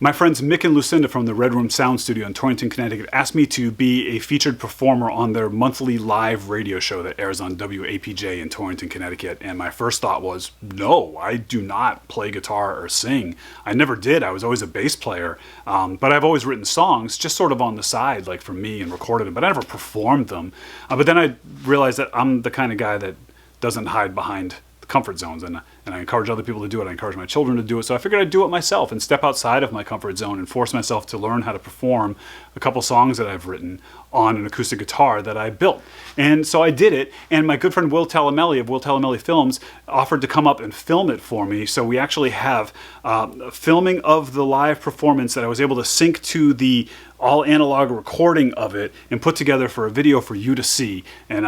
My friends Mick and Lucinda from the Red Room Sound Studio in Torrington, Connecticut asked me to be a featured performer on their monthly live radio show that airs on WAPJ in Torrington, Connecticut. And my first thought was, no, I do not play guitar or sing. I never did. I was always a bass player. But I've always written songs just sort of on the side, like for me, and recorded them. But I never performed them. But then I realized that I'm the kind of guy that doesn't hide behind comfort zones, and I encourage other people to do it. I encourage my children to do it. So I figured I'd do it myself and step outside of my comfort zone and force myself to learn how to perform a couple songs that I've written on an acoustic guitar that I built. And so I did it, and my good friend Will Talamelli of Will Talamelli Films offered to come up and film it for me. So we actually have filming of the live performance that I was able to sync to the all analog recording of it and put together for a video for you to see. And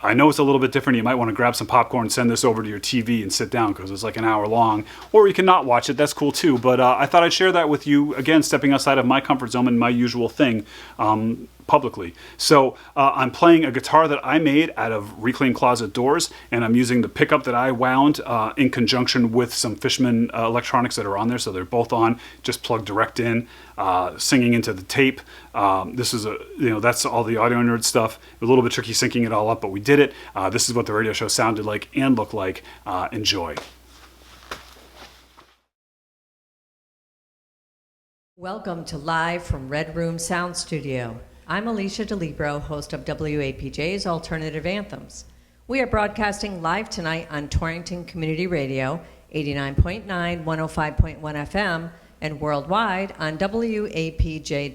I know it's a little bit different. You might want to grab some popcorn, send this over to your TV and sit down because it's like an hour long, or you can not watch it. That's cool too. But I thought I'd share that with you, again, stepping outside of my comfort zone and my usual thing publicly. So I'm playing a guitar that I made out of reclaimed closet doors, and I'm using the pickup that I wound in conjunction with some Fishman electronics that are on there. So they're both on, just plugged direct in, singing into the tape. This is that's all the audio nerd stuff. A little bit tricky syncing it all up, but we did it. This is what the radio show sounded like and looked like. Enjoy. Welcome to Live from Red Room Sound Studio. I'm Alicia DeLibero, host of WAPJ's Alternative Anthems. We are broadcasting live tonight on Torrington Community Radio, 89.9, 105.1 FM, and worldwide on WAPJ.org.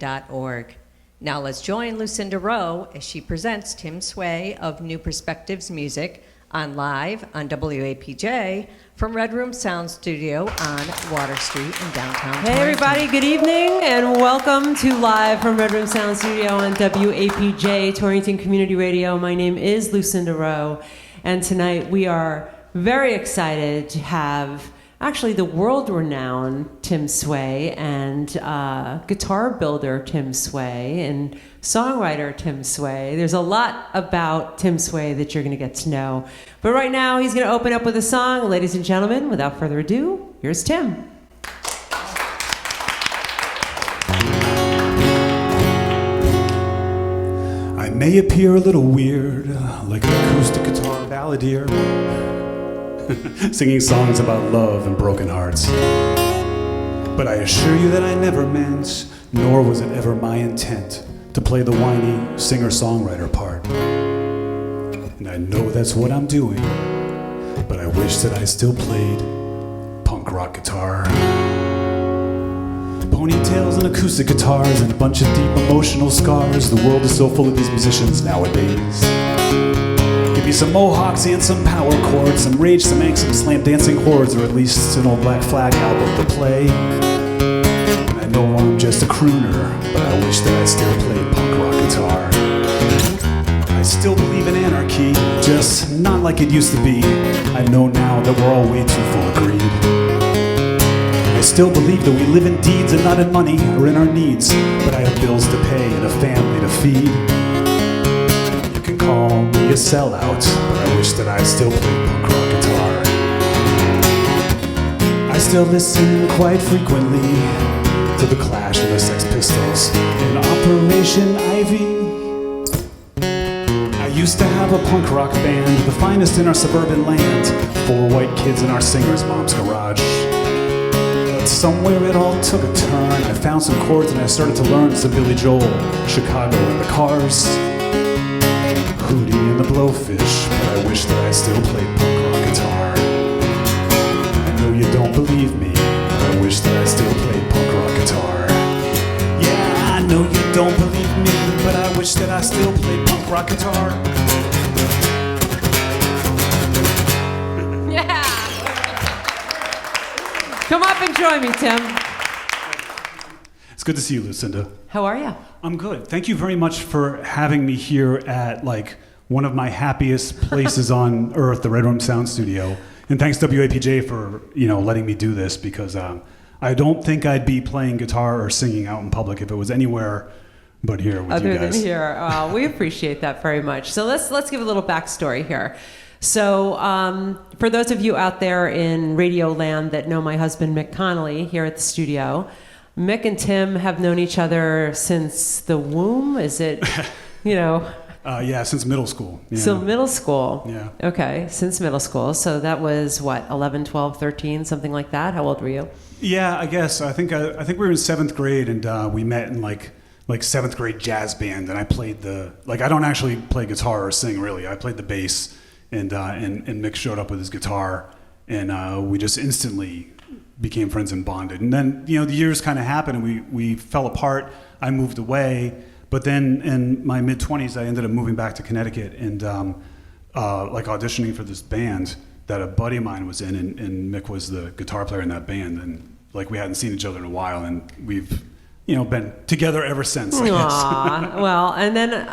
Now let's join Lucinda Rowe as she presents Tim Sway of New Perspectives Music on live on WAPJ from Red Room Sound Studio on Water Street in downtown Torrington. Hey everybody, good evening and welcome to Live from Red Room Sound Studio on WAPJ Torrington Community Radio. My name is Lucinda Rowe, and tonight we are very excited to have actually the world-renowned Tim Sway and guitar builder Tim Sway and songwriter Tim Sway. There's a lot about Tim Sway that you're going to get to know. But right now, he's going to open up with a song. Ladies and gentlemen, without further ado, here's Tim. I may appear a little weird, like an acoustic guitar balladeer, singing songs about love and broken hearts. But I assure you that I never meant, nor was it ever my intent, to play the whiny singer-songwriter part. And I know that's what I'm doing, but I wish that I still played punk rock guitar. Ponytails and acoustic guitars and a bunch of deep emotional scars. The world is so full of these musicians nowadays. Give me some mohawks and some power chords, some rage, some angst, some slam dancing hordes, or at least an old Black Flag album to play. And I know I'm just a crooner, but I wish that I still played punk rock guitar. I still believe in anarchy, just not like it used to be. I know now that we're all way too full of greed. I still believe that we live in deeds and not in money or in our needs, but I have bills to pay and a family to feed. You can call me a sellout, but I wish that I still played punk rock guitar. I still listen quite frequently to The Clash and the Sex Pistols and Operation Ivy. I used to have a punk rock band, the finest in our suburban land, 4 white kids in our singer's mom's garage. But somewhere it all took a turn. I found some chords and I started to learn some Billy Joel, Chicago and the Cars, Hootie and the Blowfish, but I wish that I still played punk rock guitar. I know you don't believe me, but I wish that I still played punk rock guitar. Yeah, I know you don't believe me, but I wish that I still played punk rock guitar. Yeah! Come up and join me, Tim. It's good to see you, Lucinda. How are you? I'm good. Thank you very much for having me here at one of my happiest places on earth, the Red Room Sound Studio. And thanks WAPJ for letting me do this, because I don't think I'd be playing guitar or singing out in public if it was anywhere but here with you guys. Other than here. We appreciate that very much. So let's give a little backstory here. So for those of you out there in radio land that know my husband Mick Connolly here at the studio, Mick and Tim have known each other since the womb. Is it, you know? Yeah, since middle school. Yeah. So middle school. Yeah. Okay, since middle school. So that was what, 11, 12, 13, something like that? How old were you? Yeah, I guess. I think we were in 7th grade, and we met in like 7th grade jazz band, and I played I don't actually play guitar or sing really. I played the bass, and Mick showed up with his guitar, and we just instantly became friends and bonded. And then, the years kind of happened, and we fell apart. I moved away, but then in my mid-20s, I ended up moving back to Connecticut and auditioning for this band that a buddy of mine was in, and Mick was the guitar player in that band, and we hadn't seen each other in a while, and we've been together ever since, I guess. Aww. Well, and then,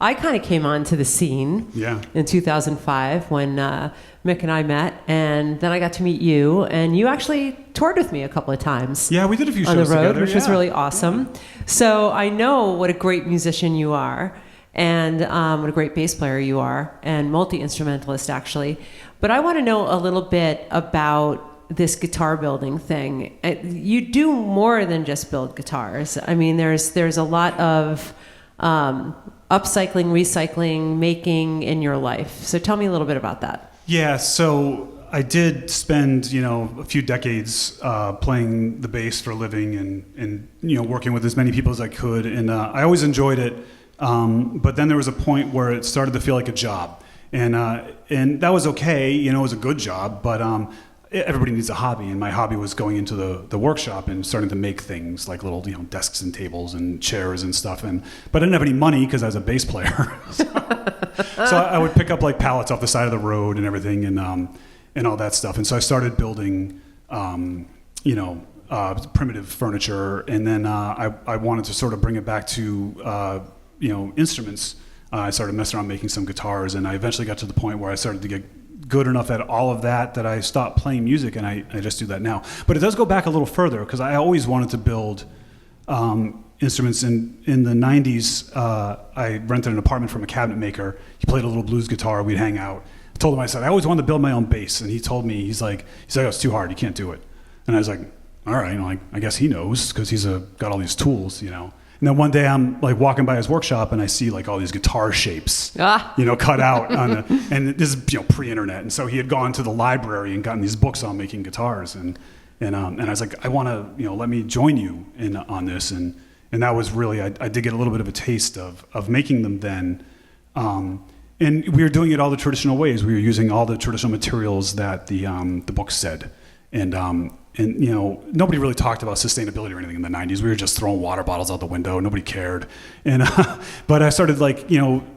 I kind of came onto the scene in 2005 when Mick and I met, and then I got to meet you, and you actually toured with me a couple of times. Yeah, we did a few shows on the road, together, which was really awesome. Yeah. So I know what a great musician you are, and what a great bass player you are, and multi-instrumentalist actually. But I want to know a little bit about this guitar building thing. You do more than just build guitars. I mean, there's a lot of upcycling, recycling, making in your life. So tell me a little bit about that. Yeah, so I did spend, a few decades playing the bass for a living and working with as many people as I could. And I always enjoyed it. But then there was a point where it started to feel like a job. And that was okay, it was a good job, but everybody needs a hobby, and my hobby was going into the workshop and starting to make things like little desks and tables and chairs and stuff. But I didn't have any money because I was a bass player, so I would pick up pallets off the side of the road and everything, and all that stuff. And so I started building, primitive furniture, and then I wanted to sort of bring it back to instruments. I started messing around making some guitars, and I eventually got to the point where I started to get good enough at all of that I stopped playing music, and I just do that now. But it does go back a little further, because I always wanted to build instruments. In the 90s, I rented an apartment from a cabinet maker. He played a little blues guitar. We'd hang out. I told him, I said, I always wanted to build my own bass. And he told me, he's like, oh, it's too hard. You can't do it. And I was like, all right, I guess he knows, because he's got all these tools, And then one day I'm walking by his workshop, and I see all these guitar shapes, cut out and this is pre-internet. And so he had gone to the library and gotten these books on making guitars, and I was like, I want to let me join you on this, and that was really I did get a little bit of a taste of making them then, and we were doing it all the traditional ways. We were using all the traditional materials that the book said, and nobody really talked about sustainability or anything in the 90s. We were just throwing water bottles out the window. Nobody cared. And but I started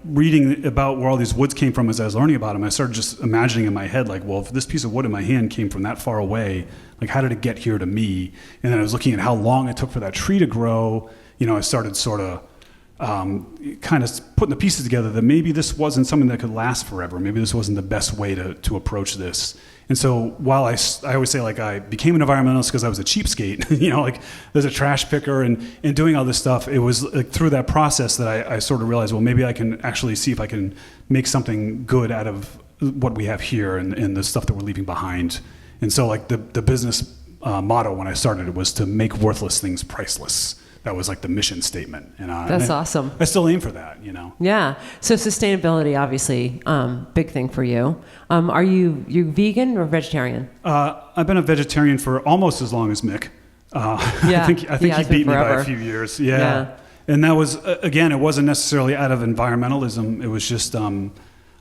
reading about where all these woods came from as I was learning about them. I started just imagining in my head well, if this piece of wood in my hand came from that far away, how did it get here to me? And then I was looking at how long it took for that tree to grow. I started sort of kind of putting the pieces together that maybe this wasn't something that could last forever. Maybe this wasn't the best way to approach this. And so while I always say I became an environmentalist because I was a cheapskate, there's a trash picker and doing all this stuff, it was through that process that I sort of realized, well, maybe I can actually see if I can make something good out of what we have here and the stuff that we're leaving behind. And so the business motto when I started it was to make worthless things priceless. That was the mission statement. And that's awesome. I still aim for that, Yeah. So sustainability, obviously, big thing for you. Are you vegan or vegetarian? I've been a vegetarian for almost as long as Mick. I think he beat me by a few years. Yeah. And that was, again, it wasn't necessarily out of environmentalism. It was just, I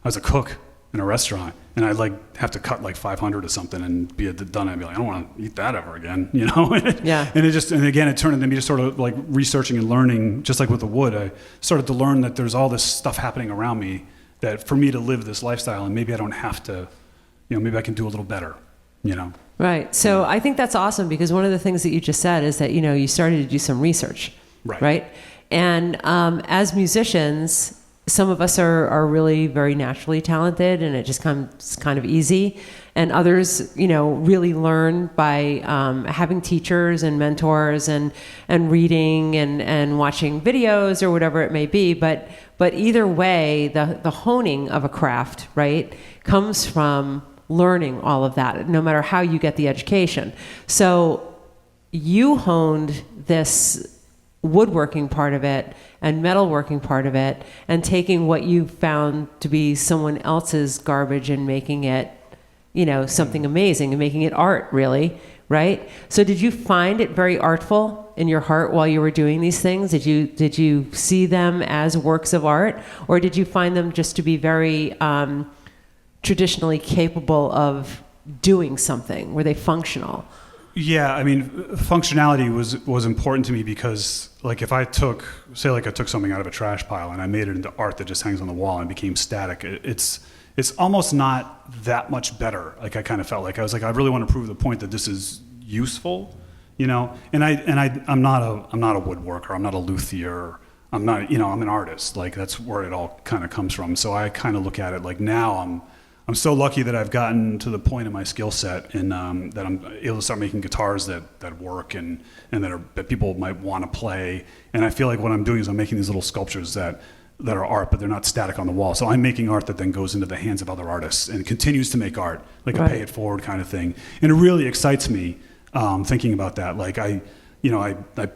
was a cook in a restaurant, and I'd have to cut 500 or something and be done. I'd be I don't want to eat that ever again, Yeah. And again, it turned into me just sort of researching and learning, just like with the wood. I started to learn that there's all this stuff happening around me that for me to live this lifestyle, and maybe I don't have to, maybe I can do a little better, Right. So I think that's awesome, because one of the things that you just said is that, you started to do some research, right? And as musicians, some of us are really very naturally talented, and it just comes kind of easy. And others, really learn by having teachers and mentors and reading and watching videos or whatever it may be. But either way, the honing of a craft, right, comes from learning all of that, no matter how you get the education. So you honed this woodworking part of it and metalworking part of it, and taking what you found to be someone else's garbage and making it, something amazing, and making it art, really, right? So did you find it very artful in your heart while you were doing these things? Did you see them as works of art, or did you find them just to be very traditionally capable of doing something? Were they functional? Yeah, I mean, functionality was important to me because, like, if I took something out of a trash pile and I made it into art that just hangs on the wall and became static, it's almost not that much better. Like, I kind of felt like I was like, I really want to prove the point that this is useful, And I'm not a woodworker. I'm not a luthier. I'm not, I'm an artist. Like, that's where it all kind of comes from. So I kind of look at it like now I'm so lucky that I've gotten to the point in my skill set and that I'm able to start making guitars that work and that people might want to play. And I feel like what I'm doing is I'm making these little sculptures that are art, but they're not static on the wall. So I'm making art that then goes into the hands of other artists and continues to make art, like a pay it forward kind of thing. And it really excites me thinking about that. Like I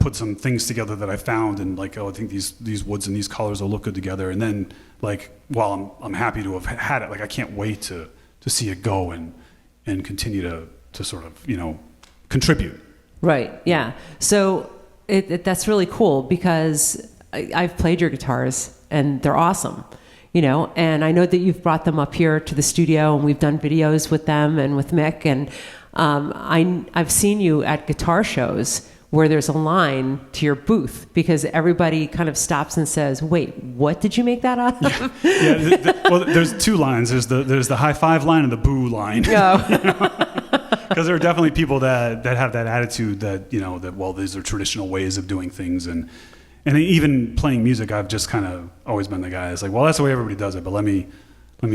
put some things together that I found and like, I think these woods and these colors will look good together. And then like, while I'm happy to have had it, like I can't wait to see it go and continue to sort of, contribute. Right. Yeah. So that's really cool because I've played your guitars and they're awesome, and I know that you've brought them up here to the studio and we've done videos with them and with Mick, and I've seen you at guitar shows where there's a line to your booth because everybody kind of stops and says, wait, what did you make that out of? Well, there's two lines. There's the high five line and the boo line. Because there are definitely people that have that attitude that, well, these are traditional ways of doing things. And even playing music, I've just kind of always been the guy that's like, well, that's the way everybody does it, but let me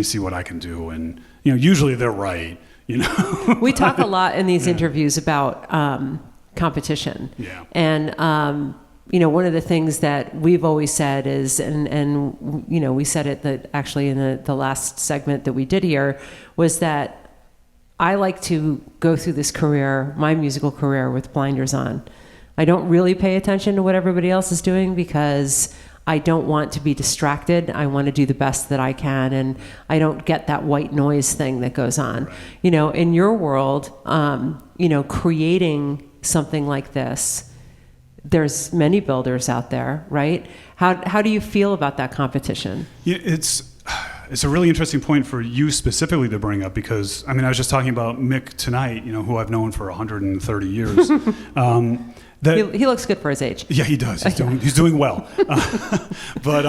see what I can do. And, usually they're right, We talk a lot in these interviews about competition. Yeah. And, one of the things that we've always said is, and we said it that actually in the last segment that we did here, was that I like to go through this career, my musical career, with blinders on. I don't really pay attention to what everybody else is doing because I don't want to be distracted. I want to do the best that I can, and I don't get that white noise thing that goes on. Right. In your world, creating something like this, there's many builders out there, right? How do you feel about that competition? Yeah, it's a really interesting point for you specifically to bring up because, I was just talking about Mick tonight, who I've known for 130 years. He looks good for his age. Yeah, he does. He's doing well. But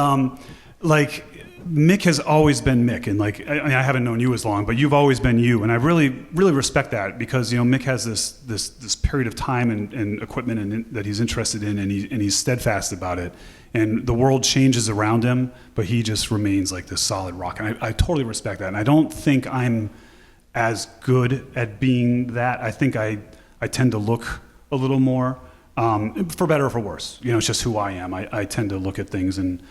Mick has always been Mick, and I haven't known you as long, but you've always been you, and I really, really respect that because Mick has this period of time and equipment that he's interested in, and he's steadfast about it, and the world changes around him, but he just remains like this solid rock, and I totally respect that, and I don't think I'm as good at being that. I think I tend to look a little more. For better or for worse, it's just who I am. I tend to look at things and,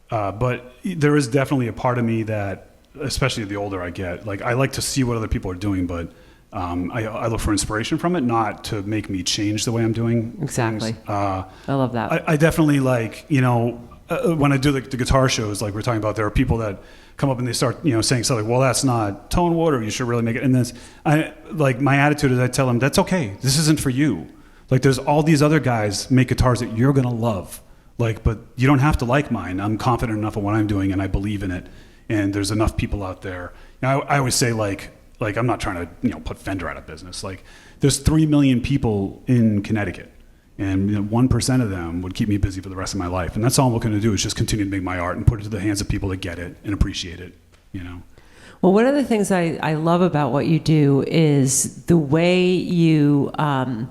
but there is definitely a part of me that, especially the older I get, like I like to see what other people are doing, but I look for inspiration from it, not to make me change the way I'm doing exactly. things. I love that. I definitely when I do the guitar shows, like we're talking about, there are people that come up and they start, saying stuff like, well, that's not tone wood, or you should really make it. And my attitude is I tell them, that's okay. This isn't for you. Like, there's all these other guys make guitars that you're going to love. But you don't have to like mine. I'm confident enough in what I'm doing and I believe in it. And there's enough people out there. I always say like I'm not trying to, put Fender out of business. Like, there's 3 million people in Connecticut. And 1% of them would keep me busy for the rest of my life. And that's all I'm looking to do is just continue to make my art and put it to the hands of people that get it and appreciate it, Well, one of the things I love about what you do is the way you, I'm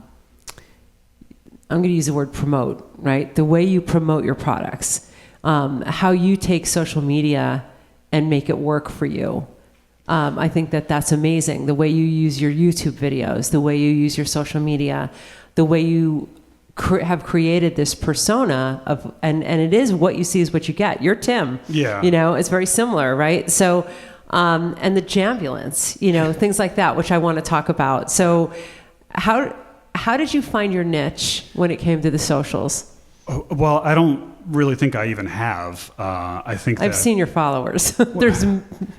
going to use the word promote, right? The way you promote your products, how you take social media and make it work for you. I think that's amazing. The way you use your YouTube videos, the way you use your social media, the way you have created this persona of, and it is what you see is what you get. You're Tim. Yeah. It's very similar, right? So, and the Jambulance, things like that, which I want to talk about. So how how did you find your niche when it came to the socials? Well, I don't really think I even have. I think I've seen your followers. There's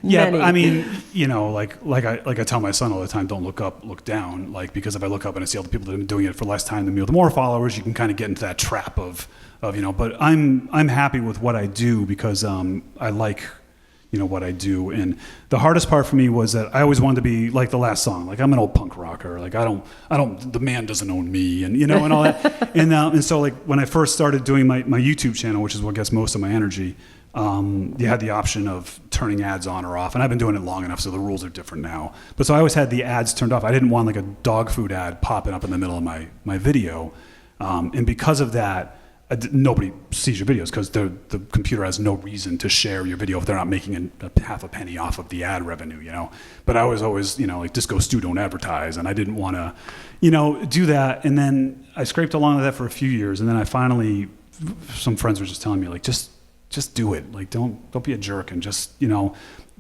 yeah, many. but I mean, you know, like I tell my son all the time, don't look up, look down. Like, because if I look up and I see all the people that have been doing it for less time than me, the more followers, you can kind of get into that trap of you know. But I'm happy with what I do because I like, you know, what I do. And the hardest part for me was that I always wanted to be like the last song. Like, I'm an old punk rocker. Like, I don't, the man doesn't own me, and, you know, and all that. And so, like, when I first started doing my YouTube channel, which is what gets most of my energy, you had the option of turning ads on or off. And I've been doing it long enough, so the rules are different now. But so I always had the ads turned off. I didn't want like a dog food ad popping up in the middle of my video. And because of that, nobody sees your videos because the computer has no reason to share your video if they're not making half a penny off of the ad revenue, you know. But I was always, you know, like, Disco Stew don't advertise, and I didn't want to, you know, do that. And then I scraped along with that for a few years, and then I finally, some friends were just telling me, like, just do it. Like, don't be a jerk, and just, you know,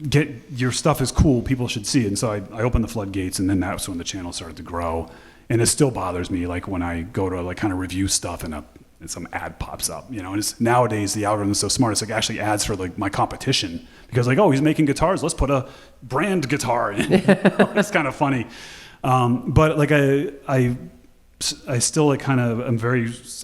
get your stuff is cool. People should see it. And so I opened the floodgates, and then that's when the channel started to grow. And it still bothers me, like, when I go to like kind of review stuff and some ad pops up, you know. And it's, nowadays the algorithm is so smart, it's like actually ads for like my competition, because like, oh, he's making guitars, let's put a brand guitar in. It's kind of funny. But like I still like kind of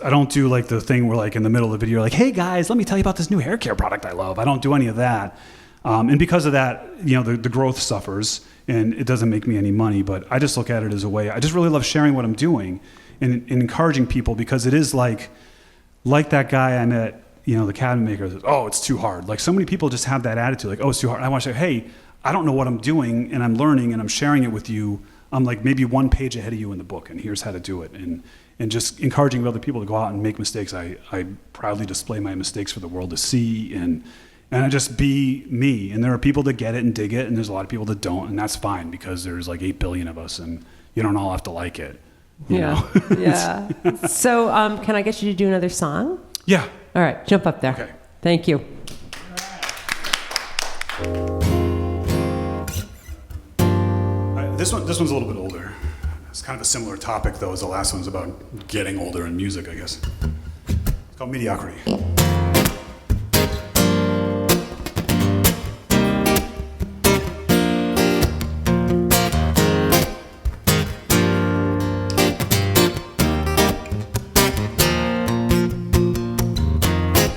I don't do like the thing where like in the middle of the video, like, hey guys, let me tell you about this new hair care product I love. I don't do any of that. And because of that, you know, the growth suffers and it doesn't make me any money. But I just look at it as a way, I just really love sharing what I'm doing and encouraging people, because it is like that guy I met, you know, the cabinet maker says, oh, it's too hard. Like, so many people just have that attitude, like, oh, it's too hard. I want to say, hey, I don't know what I'm doing, and I'm learning, and I'm sharing it with you. I'm like maybe one page ahead of you in the book, and here's how to do it. And just encouraging other people to go out and make mistakes. I proudly display my mistakes for the world to see, and I just be me. And there are people that get it and dig it, and there's a lot of people that don't, and that's fine, because there's like 8 billion of us, and you don't all have to like it. Yeah. Yeah. So can I get you to do another song? Yeah. All right, jump up there. Okay. Thank you. This one's a little bit older. It's kind of a similar topic, though, as the last one's about getting older in music, I guess. It's called Mediocrity.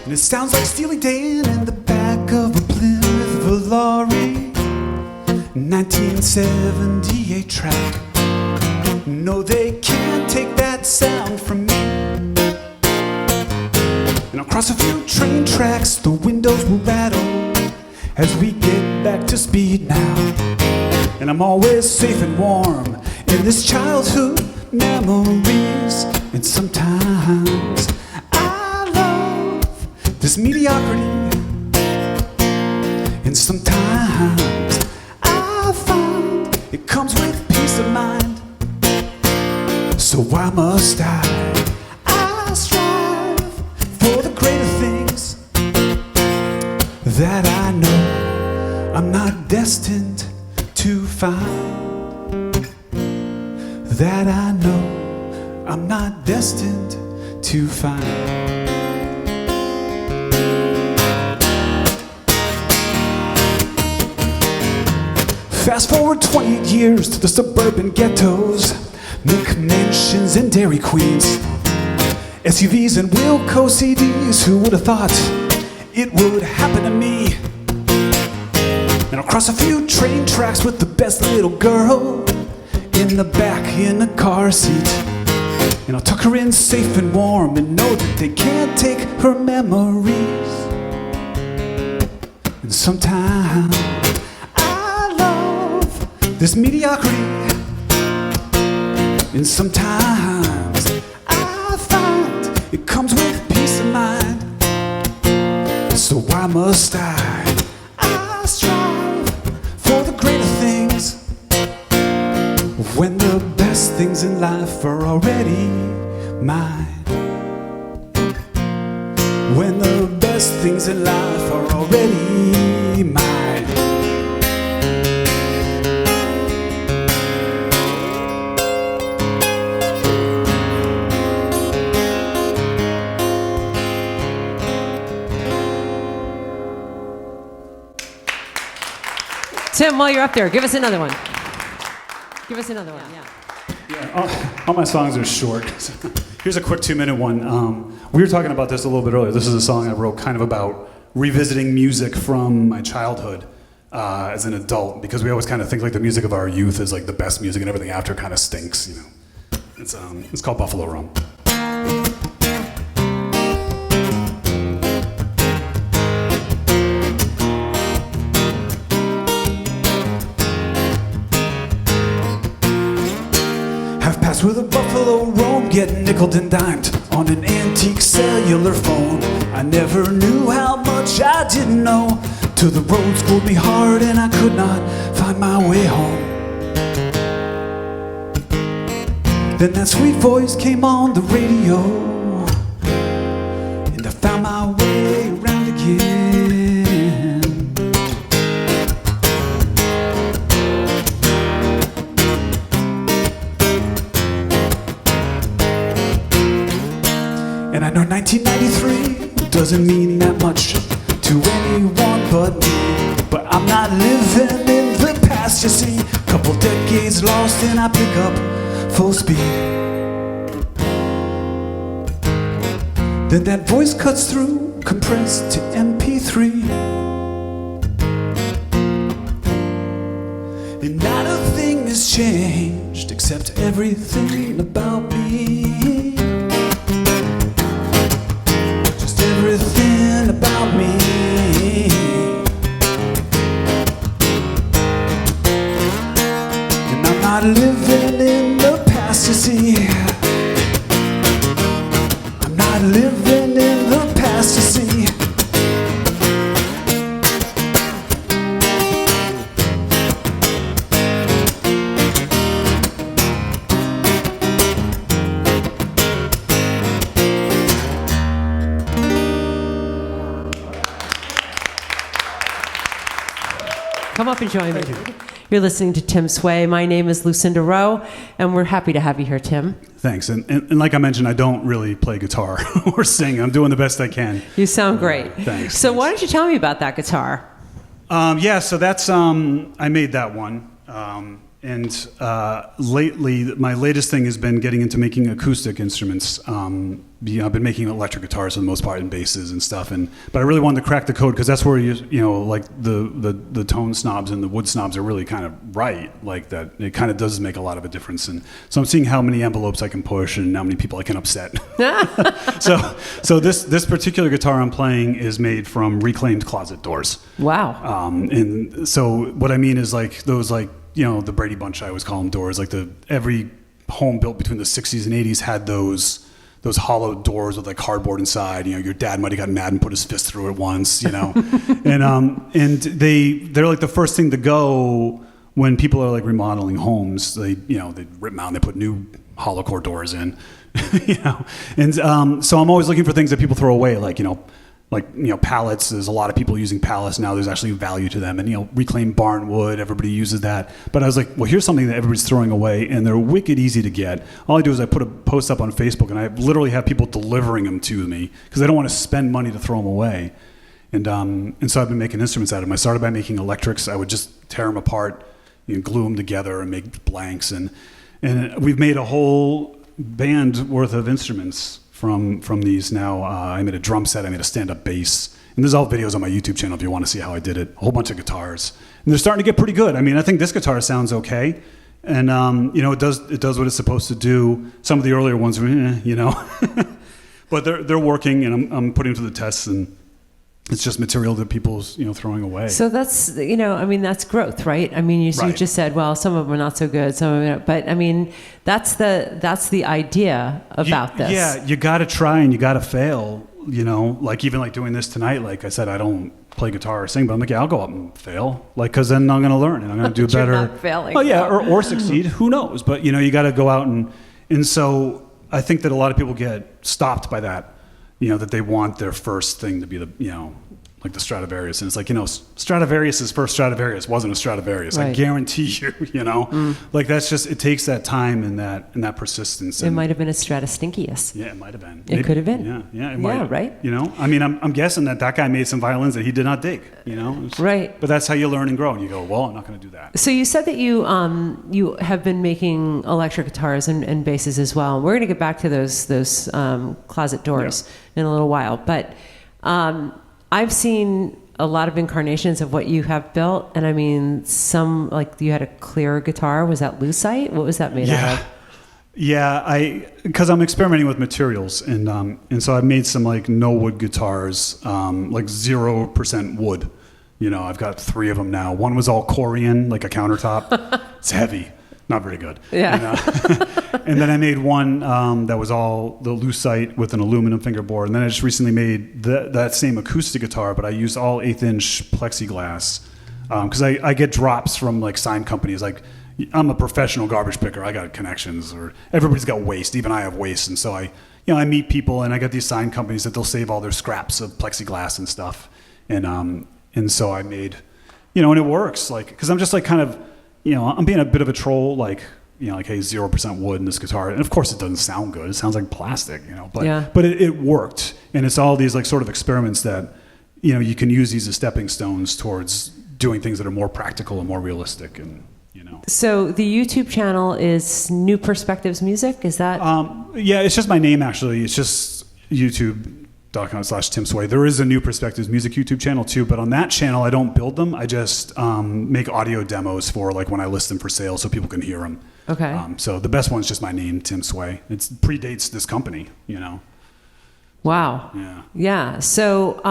And it sounds like Steely Dan in the back of a Plymouth Valari, 1978 track. No, they can't take that sound from me. And across a few train tracks, the windows will rattle as we get back to speed now. And I'm always safe and warm in this childhood memories. And sometimes this mediocrity, and sometimes I find it comes with peace of mind. So why must I strive for the greater things that I know I'm not destined to find, that I know I'm not destined to find. Fast forward 28 years to the suburban ghettos, McMansions and Dairy Queens, SUVs and Wilco CDs. Who would have thought it would happen to me? And I'll cross a few train tracks with the best little girl in the back in the car seat. And I'll tuck her in safe and warm and know that they can't take her memories. And sometimes this mediocrity, and sometimes I find it comes with peace of mind. So why must I strive for the greater things when the best things in life are already mine? When the best things in life are already mine. Tim, while you're up there, give us another one. Give us another one, yeah. Yeah, all my songs are short. Here's a quick 2-minute one. We were talking about this a little bit earlier. This is a song I wrote kind of about revisiting music from my childhood as an adult, because we always kind of think like the music of our youth is like the best music and everything after kind of stinks, you know. It's called Buffalo Rum. With a Buffalo Rum, getting nickeled and dimed on an antique cellular phone. I never knew how much I didn't know, till the road schooled me hard and I could not find my way home. Then that sweet voice came on the radio, and I found my way around again. And I know 1993 doesn't mean that much to anyone but me, but I'm not living in the past, you see. Couple decades lost and I pick up full speed. Then that voice cuts through, compressed to MP3, and not a thing has changed except everything about me. Everything about me. And I'm not living in the past, you see. I'm not living in the past, you see. Come up and join me. You're listening to Tim Sway. My name is Lucinda Rowe, and we're happy to have you here, Tim. Thanks. And like I mentioned, I don't really play guitar or sing. I'm doing the best I can. You sound great. Thanks. So why don't you tell me about that guitar? Yeah, so that's, I made that one. And lately, my latest thing has been getting into making acoustic instruments. I've been making electric guitars for the most part and basses and stuff. But I really wanted to crack the code because that's where like the tone snobs and the wood snobs are really kind of right. Like that, it kind of does make a lot of a difference. And so I'm seeing how many envelopes I can push and how many people I can upset. So this particular guitar I'm playing is made from reclaimed closet doors. Wow. And so what I mean is like those the Brady Bunch, I always call them doors. Like every home built between the 60s and 80s had those hollow doors with like cardboard inside. Your dad might have gotten mad and put his fist through it once. And they're like the first thing to go when people are like remodeling homes. They rip them out and they put new hollow core doors in. And so I'm always looking for things that people throw away, like pallets. There's a lot of people using pallets now. There's actually value to them. And, reclaimed barn wood, everybody uses that. But I was like, well, here's something that everybody's throwing away, and they're wicked easy to get. All I do is I put a post up on Facebook, and I literally have people delivering them to me because I don't want to spend money to throw them away. And so I've been making instruments out of them. I started by making electrics. I would just tear them apart, glue them together and make blanks. And we've made a whole band worth of instruments from these now. I made a drum set, I made a stand-up bass, and there's all videos on my YouTube channel if you want to see how I did it. A whole bunch of guitars, and they're starting to get pretty good. I mean, I think this guitar sounds okay, and it does what it's supposed to do. Some of the earlier ones were, but they're working, and I'm putting them to the tests, and it's just material that people's throwing away. So that's that's growth, right? I mean, you just said, well, some of them are not so good, some of them, but I mean, that's the idea about this. Yeah, you got to try and you got to fail. Like even like doing this tonight. Like I said, I don't play guitar or sing, but I'm like, yeah, I'll go up and fail, like because then I'm going to learn and I'm going to do better. You're not failing. Oh yeah, or succeed. Who knows? But you got to go out and so I think that a lot of people get stopped by that. That they want their first thing to be like the Stradivarius, and it's like, Stradivarius's first Stradivarius wasn't a Stradivarius. I Right. guarantee you, like that's just, it takes that time and that persistence. It might have been a Stradistinkius. Yeah, it might have been. It could have been. Yeah, it Yeah, might. right. I mean, I'm guessing that guy made some violins that he did not dig. Right. But that's how you learn and grow. And you go, well, I'm not going to do that. So you said that you have been making electric guitars and basses as well. We're going to get back to those closet doors in a little while, but I've seen a lot of incarnations of what you have built, and I mean, some, like, you had a clear guitar. Was that lucite? What was that made out of? Yeah, because I'm experimenting with materials, and so I've made some like no wood guitars, like 0% wood. I've got 3 of them now. One was all Corian, like a countertop. It's heavy, not very good. Yeah. And then I made one that was all the lucite with an aluminum fingerboard. And then I just recently made that same acoustic guitar, but I used all 1/8" plexiglass because I get drops from like sign companies. Like, I'm a professional garbage picker. I got connections, or everybody's got waste. Even I have waste, and so I meet people, and I got these sign companies that they'll save all their scraps of plexiglass and stuff, and so I made, and it works, like, because I'm just like kind of, I'm being a bit of a troll, like, like, hey, 0% wood in this guitar, and of course it doesn't sound good. It sounds like plastic, but it worked, and it's all these like sort of experiments that, you can use these as stepping stones towards doing things that are more practical and more realistic, and. So the YouTube channel is New Perspectives Music, is that? Yeah, it's just my name, actually. It's just youtube.com/Tim Sway. There is a New Perspectives Music YouTube channel too, but on that channel I don't build them. I just make audio demos for like when I list them for sale so people can hear them. Okay. So the best one's just my name, Tim Sway. It predates this company, Wow. Yeah. Yeah. So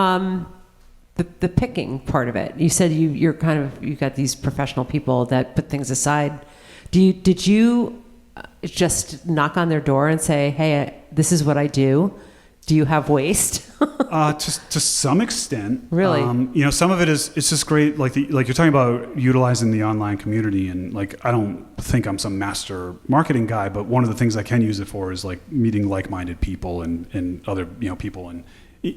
the picking part of it, you said you got these professional people that put things aside. Did you just knock on their door and say, hey, this is what I do? Do you have waste? To some extent. Really? Some of it it's just great. Like you're talking about utilizing the online community, and like, I don't think I'm some master marketing guy, but one of the things I can use it for is like meeting like-minded people and other, people.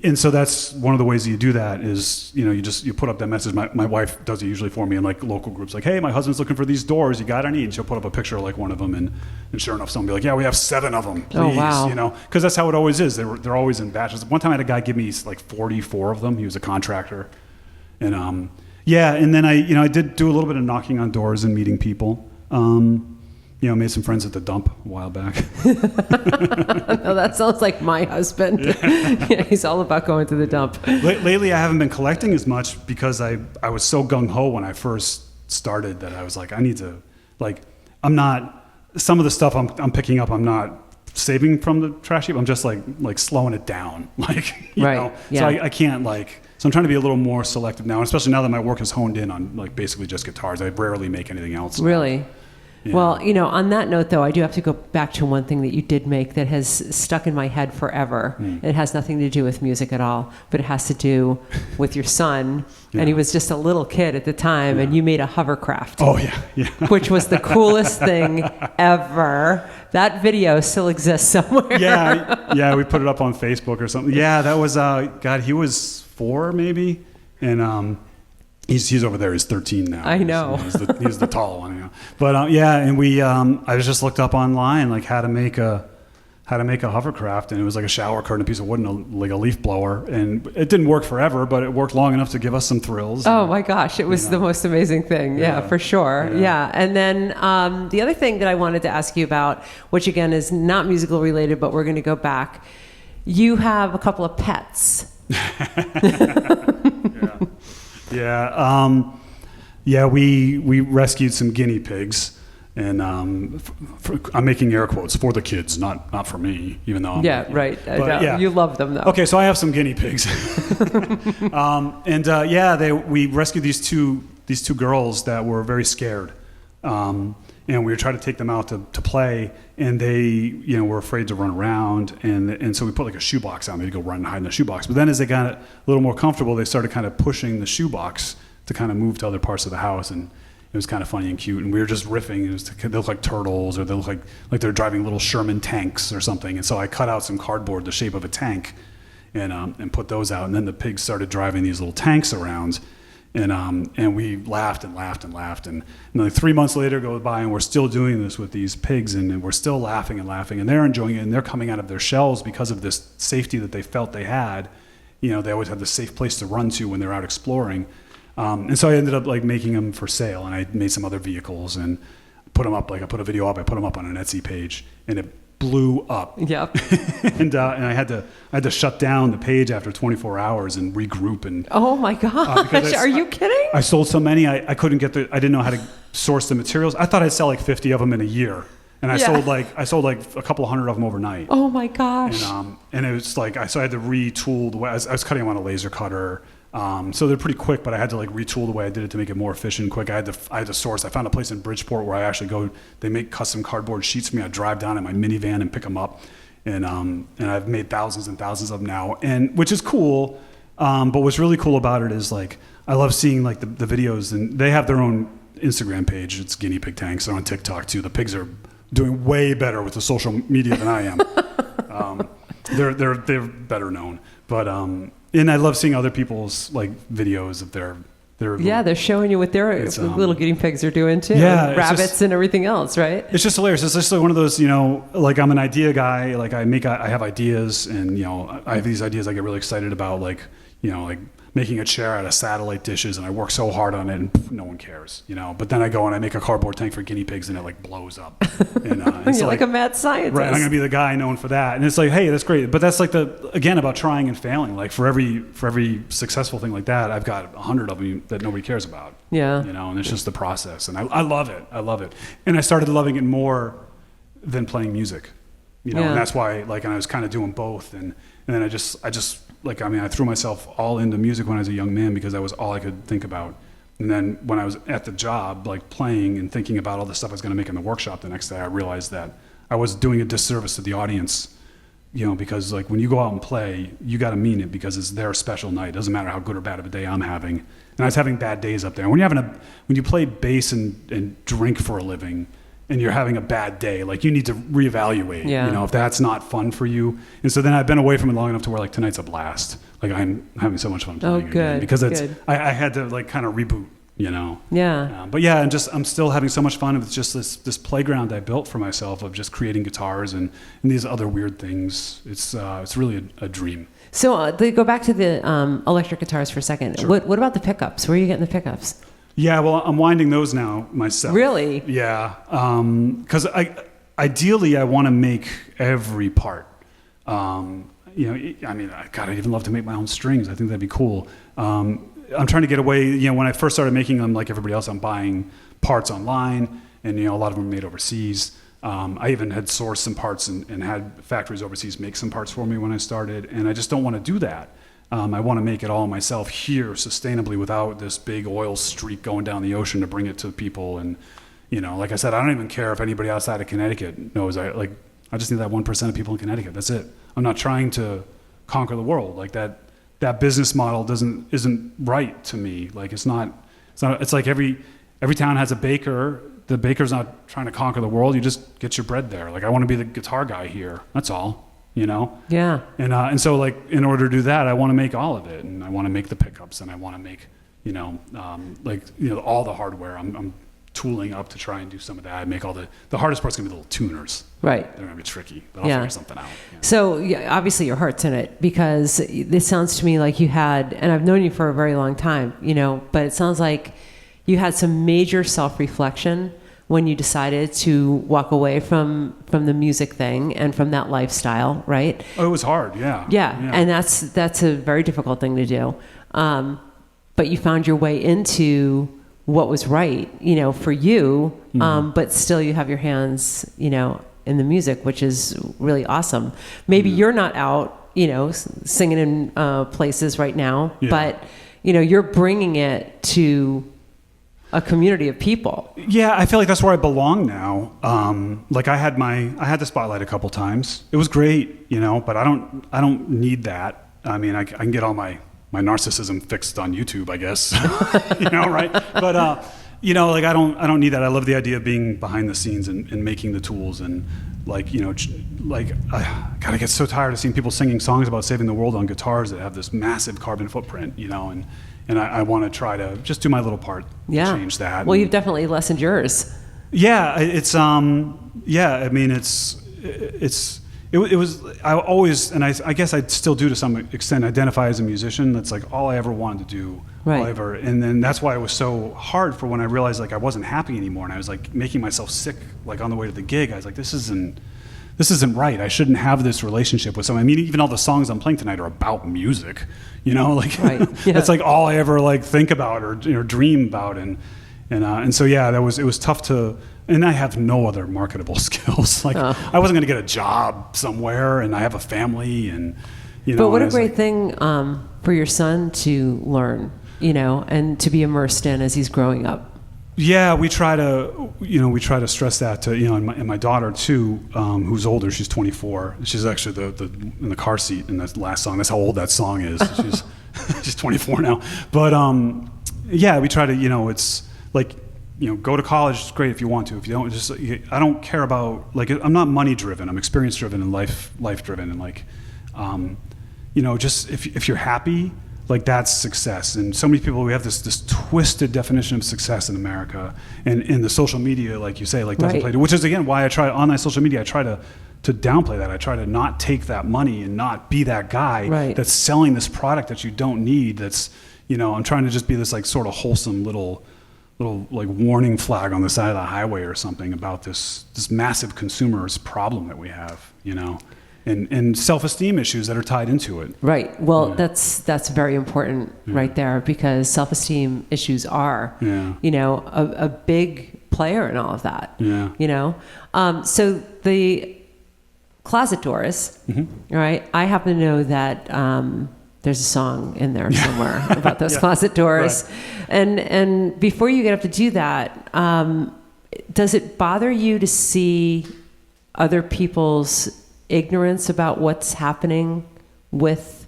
And so that's one of the ways that you do that is, you put up that message. My wife does it usually for me in like local groups, like, hey, my husband's looking for these doors. You got any? And she'll put up a picture of like one of them, and sure enough, someone will be like, yeah, we have 7 of them, please. Oh, wow. Because that's how it always is. They're always in batches. One time I had a guy give me like 44 of them. He was a contractor, and and then I did do a little bit of knocking on doors and meeting people. Made some friends at the dump a while back. No, that sounds like my husband. Yeah, he's all about going to the dump. Lately, I haven't been collecting as much because I was so gung-ho when I first started that I was like, I need to, like, I'm not, some of the stuff I'm picking up, I'm not saving from the trash heap. I'm just like slowing it down. Like, you know? Yeah. So I can't so I'm trying to be a little more selective now, especially now that my work is honed in on like basically just guitars. I rarely make anything else. Really? Yeah. Well, on that note, though, I do have to go back to one thing that you did make that has stuck in my head forever. It has nothing to do with music at all, but it has to do with your son. Yeah. And he was just a little kid at the time, and you made a hovercraft. Oh, yeah. Which was the coolest thing ever. That video still exists somewhere. Yeah, we put it up on Facebook or something. Yeah, that was, he was 4 maybe, and He's over there. He's 13 now. I know. He's the tall one. But and we I just looked up online like how to make a hovercraft, and it was like a shower curtain, a piece of wood, and like a leaf blower, and it didn't work forever, but it worked long enough to give us some thrills. Oh my gosh, it was the most amazing thing. Yeah, for sure. Yeah. And then the other thing that I wanted to ask you about, which again is not musical related, but we're going to go back. You have a couple of pets. We rescued some guinea pigs, and I'm making air quotes for the kids, not for me, even though right. You love them though. Okay, so I have some guinea pigs, we rescued these two girls that were very scared, and we were trying to take them out to play, and they were afraid to run around, and so we put like a shoebox on there to go run and hide in the shoebox. But then as they got a little more comfortable, they started kind of pushing the shoebox to kind of move to other parts of the house, and it was kind of funny and cute. And we were just riffing. They look like turtles, or they look like they're driving little Sherman tanks or something. And so I cut out some cardboard the shape of a tank, and put those out. And then the pigs started driving these little tanks around, and we laughed and laughed and laughed. And like 3 months later goes by, and we're still doing this with these pigs, and we're still laughing and laughing, and they're enjoying it, and they're coming out of their shells because of this safety that they felt they had. They always had this safe place to run to when they're out exploring. And so I ended up like making them for sale, and I made some other vehicles and put them up. Like I put a video up, I put them up on an Etsy page, and it blew up. Yep. and I had to shut down the page after 24 hours and regroup. And oh my gosh, are you kidding? I sold so many, I couldn't get I didn't know how to source the materials. I thought I'd sell like 50 of them in a year, and I sold like a couple hundred of them overnight. Oh my gosh. And it was like so I had to retool the way I was cutting them on a laser cutter. So they're pretty quick, but I had to like retool the way I did it to make it more efficient and quick. I had to source. I found a place in Bridgeport where I actually go. They make custom cardboard sheets for me. I drive down in my minivan and pick them up, and I've made thousands and thousands of them now, and which is cool. But what's really cool about it is like I love seeing like the videos, and they have their own Instagram page. It's Guinea Pig Tanks. They're on TikTok too. The pigs are doing way better with the social media than I am. They're better known, but and I love seeing other people's like videos of their they're showing you what their little guinea pigs are doing too. Yeah, rabbits and everything else, right? It's just hilarious. It's just like one of those, like I'm an idea guy. Like I have ideas, and I have these ideas I get really excited about, like making a chair out of satellite dishes, and I work so hard on it, and no one cares, But then I go and I make a cardboard tank for guinea pigs, and it like blows up. And you're like a mad scientist, right? I'm gonna be the guy known for that, and it's like, hey, that's great. But that's like again about trying and failing. Like for every successful thing like that, I've got 100 of them that nobody cares about. Yeah, and it's just the process, and I love it. I love it, and I started loving it more than playing music. And that's why and I was kind of doing both, and then I just I threw myself all into music when I was a young man because that was all I could think about. And then when I was at the job, like playing and thinking about all the stuff I was going to make in the workshop the next day, I realized that I was doing a disservice to the audience, because like when you go out and play, you got to mean it because it's their special night. It doesn't matter how good or bad of a day I'm having. And I was having bad days up there. And when you play bass and drink for a living, and you're having a bad day, like you need to reevaluate, if that's not fun for you. And so then I've been away from it long enough to where like tonight's a blast. Like I'm having so much fun playing again because I had to like kind of reboot, Yeah. But yeah, and I'm still having so much fun with just this playground I built for myself of just creating guitars and these other weird things. It's really a dream. So go back to the electric guitars for a second. Sure. What about the pickups? Where are you getting the pickups? Yeah, well, I'm winding those now myself. Really? Yeah, because ideally I want to make every part. God, I'd even love to make my own strings. I think that'd be cool. I'm trying to get away. When I first started making them, like everybody else, I'm buying parts online, and a lot of them are made overseas. I even had sourced some parts and had factories overseas make some parts for me when I started, and I just don't want to do that. I want to make it all myself here sustainably without this big oil streak going down the ocean to bring it to people. And, like I said, I don't even care if anybody outside of Connecticut knows. I just need that 1% of people in Connecticut. That's it. I'm not trying to conquer the world. Like that business model isn't right to me. Like it's like every town has a baker. The baker's not trying to conquer the world. You just get your bread there. Like I want to be the guitar guy here. That's all. Yeah. And so like in order to do that, I want to make all of it, and I want to make the pickups, and I want to make all the hardware. I'm tooling up to try and do some of that. I make all the hardest part's gonna be the little tuners. Right. They're gonna be tricky, but I'll figure something out. Yeah. So obviously your heart's in it because this sounds to me like you had, and I've known you for a very long time, but it sounds like you had some major self-reflection when you decided to walk away from the music thing and from that lifestyle, right? Oh, it was hard, yeah. Yeah, and that's a very difficult thing to do. But you found your way into what was right, for you, but still you have your hands, in the music, which is really awesome. Maybe you're not out, singing in places right now, but, you're bringing it to a community of people. Yeah, I feel like that's where I belong now. Like I had the spotlight a couple times. It was great, but I don't need that. I mean, I can get all my narcissism fixed on YouTube, I guess. Right? But like I don't need that. I love the idea of being behind the scenes and making the tools and like, God, I get so tired of seeing people singing songs about saving the world on guitars that have this massive carbon footprint, and I want to try to just do my little part to change that. Well, you've definitely lessened yours. Yeah, it's I mean it was I always, and I guess I still do to some extent, identify as a musician. That's like all I ever wanted to do. Right. And then that's why it was so hard for when I realized like I wasn't happy anymore and I was like making myself sick like on the way to the gig. I was like, this isn't right. I shouldn't have this relationship with someone. I mean, even all the songs I'm playing tonight are about music, like right. Yeah. That's like all I ever like think about or dream about. And so, yeah, it was tough to, and I have no other marketable skills. Like I wasn't going to get a job somewhere, and I have a family, and But what a great thing for your son to learn, and to be immersed in as he's growing up. Yeah, we try to stress that to, and my daughter too, who's older. She's 24. She's actually in the car seat in that last song. That's how old that song is. She's 24 now. But yeah, we try to, it's like, go to college. It's great if you want to. If you don't, I don't care about, like, I'm not money driven. I'm experience driven and life driven. And like, just if you're happy, like that's success. And so many people, we have this twisted definition of success in America, and in the social media, like you say, like doesn't play to, which is again why I try online social media. I try to downplay that. I try to not take that money and not be that guy that's selling this product that you don't need. That's, I'm trying to just be this like sort of wholesome little like warning flag on the side of the highway or something about this massive consumer's problem that we have, and self-esteem issues that are tied into it. Right. Well, that's very important right there, because self-esteem issues are, a big player in all of that. Yeah. So the closet doors, right? I happen to know that there's a song in there somewhere about those closet doors. Right. And before you get up to do that, does it bother you to see other people's ignorance about what's happening with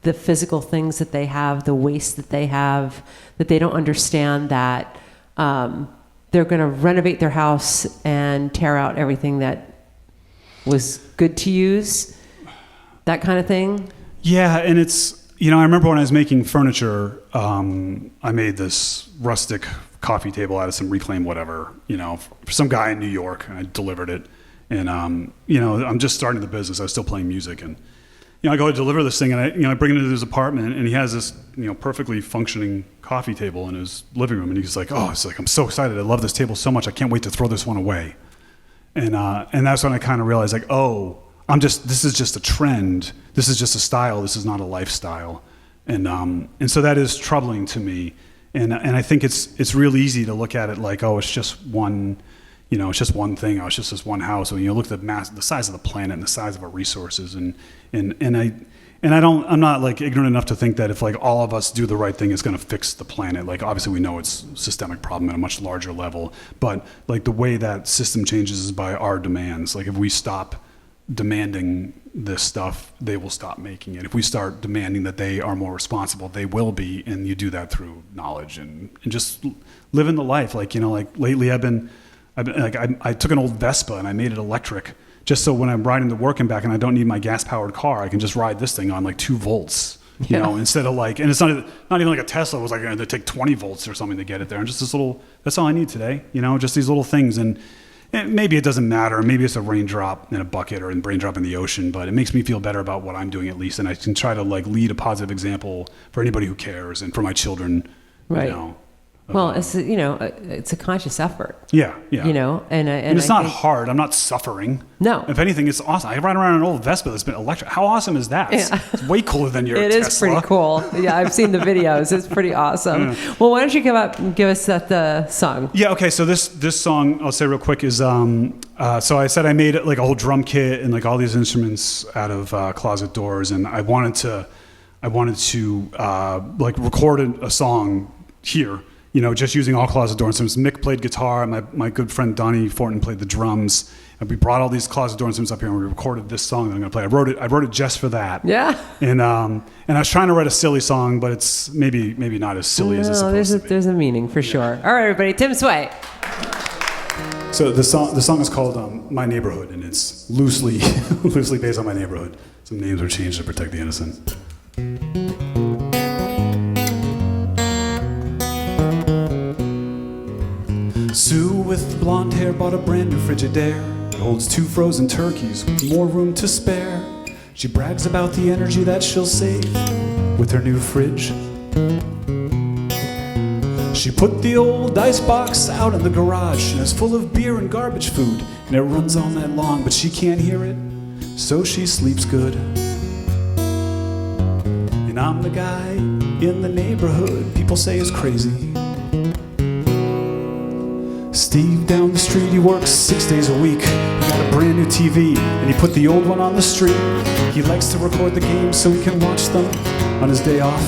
the physical things that they have, the waste that they have, that they don't understand that they're going to renovate their house and tear out everything that was good to use, that kind of thing? Yeah, and it's, I remember when I was making furniture, I made this rustic coffee table out of some reclaimed whatever, for some guy in New York, and I delivered it. And, I'm just starting the business. I was still playing music. And, I go to deliver this thing, and I bring it into his apartment, and he has this, perfectly functioning coffee table in his living room. And he's like, I'm so excited. I love this table so much. I can't wait to throw this one away. And that's when I kind of realized, like, this is just a trend. This is just a style. This is not a lifestyle. And so that is troubling to me. And I think it's real easy to look at it like, it's just one, it's just one thing. It's just this one house. When you look at the size of the planet and the size of our resources, and I'm not like ignorant enough to think that if like all of us do the right thing, it's going to fix the planet. Like obviously we know it's a systemic problem at a much larger level, but like the way that system changes is by our demands. Like if we stop demanding this stuff, they will stop making it. If we start demanding that they are more responsible, they will be. And you do that through knowledge and just living the life. Like, like lately I've been like, I took an old Vespa and I made it electric just so when I'm riding to work and back and I don't need my gas powered car, I can just ride this thing on like 2 volts, instead of like, and it's not even like a Tesla. It was like, they take 20 volts or something to get it there. And just this little, that's all I need today, just these little things. And maybe it doesn't matter. Maybe it's a raindrop in a bucket or a raindrop in the ocean, but it makes me feel better about what I'm doing at least. And I can try to like lead a positive example for anybody who cares and for my children, Right. Well, it's it's a conscious effort. Yeah. And it's not hard. I'm not suffering. No. If anything, it's awesome. I ride around an old Vespa that's been electric. How awesome is that? Yeah. It's way cooler than your Tesla. It is pretty cool. Yeah, I've seen the videos. It's pretty awesome. Yeah. Well, why don't you come up and give us the song? Yeah. Okay. So this song, I'll say real quick, is so I said I made like a whole drum kit and like all these instruments out of closet doors, and I wanted to like record a song here. Just using all closet door instruments. Mick played guitar, my good friend Donnie Fortin played the drums, we brought all these closet door instruments up here and we recorded this song that I'm going to play. I wrote it just for that. Yeah. And I was trying to write a silly song, but it's maybe not as silly as it's supposed to be. There's a meaning for sure. All right, everybody, Tim Sway. So the song is called My Neighborhood, and it's loosely based on my neighborhood. Some names were changed to protect the innocent. Sue with blonde hair bought a brand new Frigidaire. It holds 2 frozen turkeys with more room to spare. She brags about the energy that she'll save with her new fridge. She put the old icebox out in the garage, and it's full of beer and garbage food, and it runs all night long, but she can't hear it, so she sleeps good. And I'm the guy in the neighborhood people say is crazy. Steve down the street, he works 6 days a week. He got a brand new TV, and he put the old one on the street. He likes to record the games so he can watch them on his day off.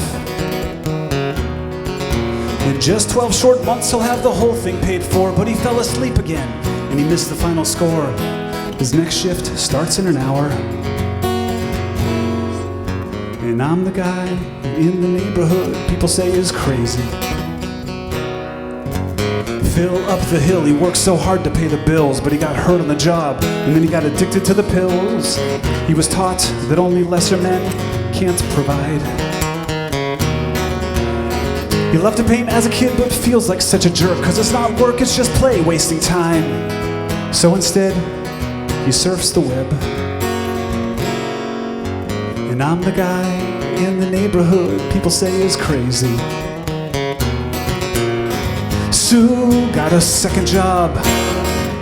In just 12 short months, he'll have the whole thing paid for, but he fell asleep again, and he missed the final score. His next shift starts in an hour. And I'm the guy in the neighborhood people say is crazy. Phil up the hill, he worked so hard to pay the bills, but he got hurt on the job, and then he got addicted to the pills. He was taught that only lesser men can't provide. He loved to paint as a kid, but feels like such a jerk, 'cause it's not work, it's just play, wasting time. So instead, he surfs the web. And I'm the guy in the neighborhood people say is crazy. Sue got a second job.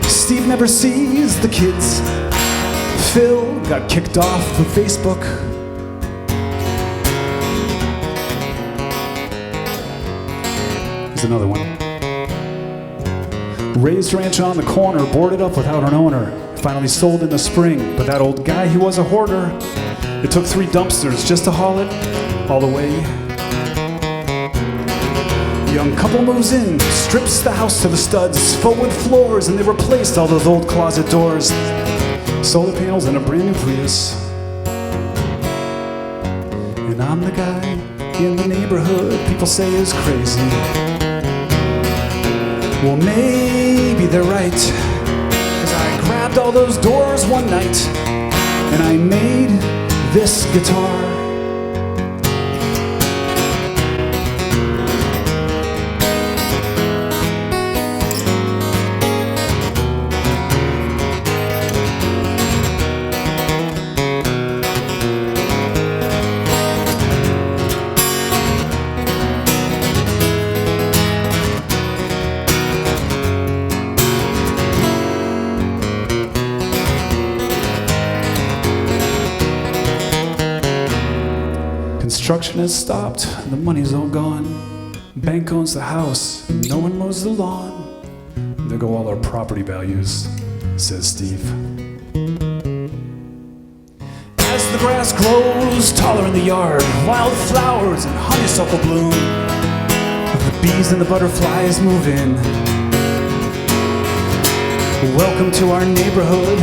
Steve never sees the kids. Phil got kicked off of Facebook. Here's another one. Raised ranch on the corner, boarded up without an owner. Finally sold in the spring, but that old guy, he was a hoarder. It took 3 dumpsters just to haul it all the way. Young couple moves in, strips the house to the studs, forward floors, and they replaced all those old closet doors. Solar panels and a brand new Prius. And I'm the guy in the neighborhood people say is crazy. Well, maybe they're right, 'cause I grabbed all those doors one night, and I made this guitar. Construction has stopped, the money's all gone. Bank owns the house, no one mows the lawn. There go all our property values, says Steve. As the grass grows taller in the yard, wildflowers and honeysuckle bloom. The bees and the butterflies move in. Welcome to our neighborhood,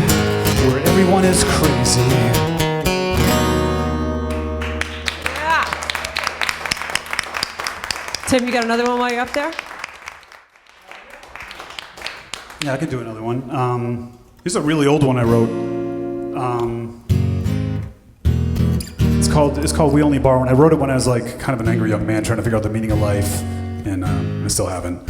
where everyone is crazy. Tim, you got another one while you're up there? Yeah, I could do another one. This is a really old one I wrote. It's called We Only Borrow. And I wrote it when I was like kind of an angry young man trying to figure out the meaning of life, and I still haven't.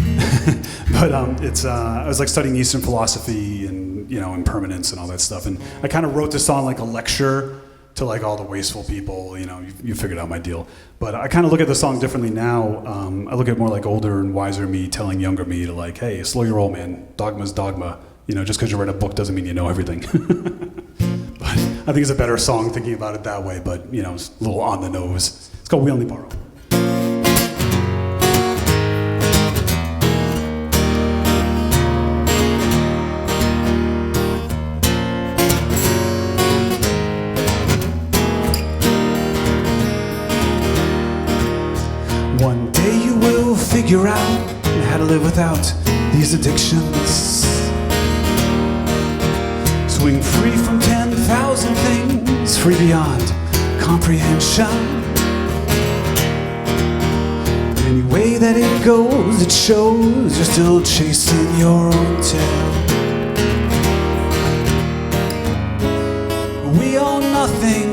But I was like studying Eastern philosophy and impermanence and all that stuff. And I kind of wrote this on like a lecture to like all the wasteful people. You figured out my deal. But I kind of look at the song differently now. I look at more like older and wiser me telling younger me to like, hey, slow your roll, man. Dogma's dogma. Just because you read a book doesn't mean you know everything. But I think it's a better song thinking about it that way. But it's a little on the nose. It's called We Only Borrow. One day you will figure out how to live without these addictions. swing free from 10,000 things, free beyond comprehension. Any way that it goes, it shows you're still chasing your own tail. We own nothing,